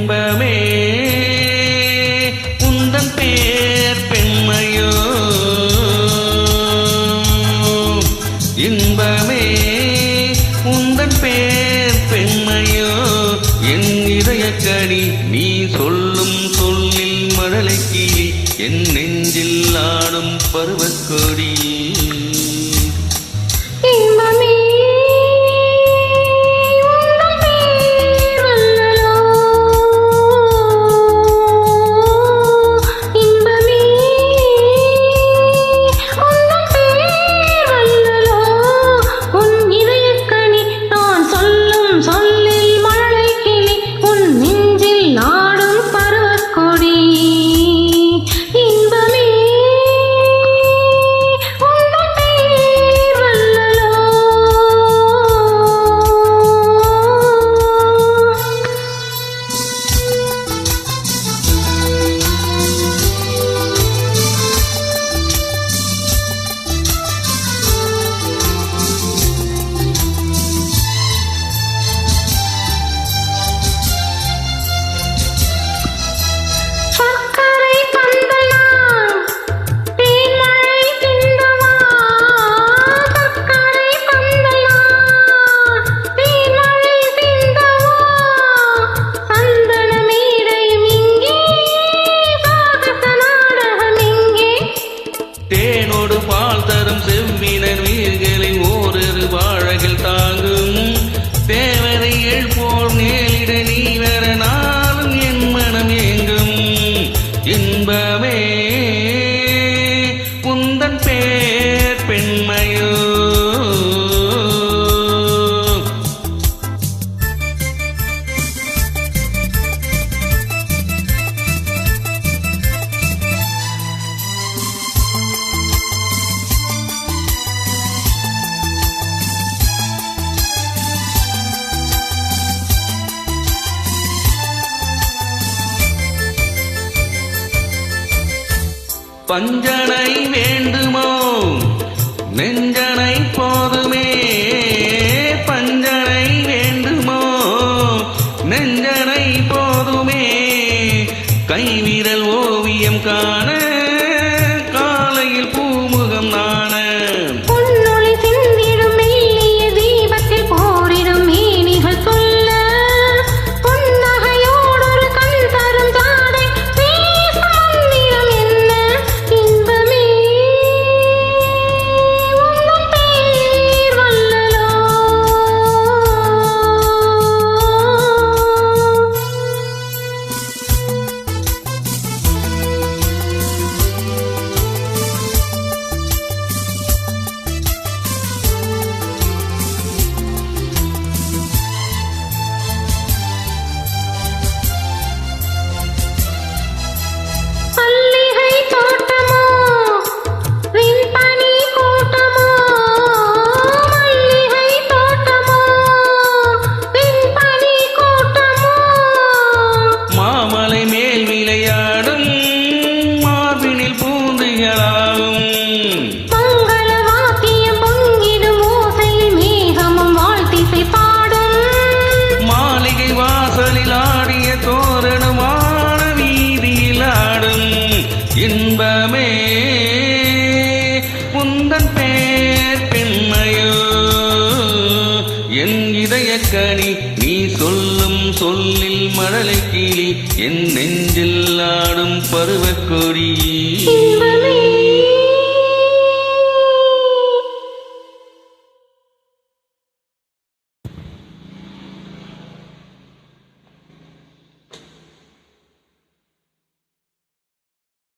இன்பமே உந்தன் பேர் பெண்மையோ இன்பமே உந்தன் பேர் பெண்மையோ என் இதயக்கடி நீ சொல்லும் சொல்லில் மழலை கிளி என் நெஞ்சில் ஆடும் பருவக்கொடி தேனோடு பால் தரும் செவ்வினர் வீர்களின் ஓரொரு வாழகில் தாங்கும் தேவரைகள் போல் மேலிட நீ வர நாளும் என் மனம் எங்கும் இன்பமே உந்தன் பேர் பெண்மையோ பஞ்சனை வேண்டுமோ நெஞ்சனை போதுமே பஞ்சனை வேண்டுமோ நெஞ்சனை போதுமே கைவிரல் ஓவியம் காண காலையில் பூமுகம் நாண இன்பமே உந்தன் பேர் பெண்மையோ என் இதயக்கனி நீ சொல்லும் சொல்லில் மழலை கிளி என் நெஞ்சில் ஆடும் பருவக்கொடி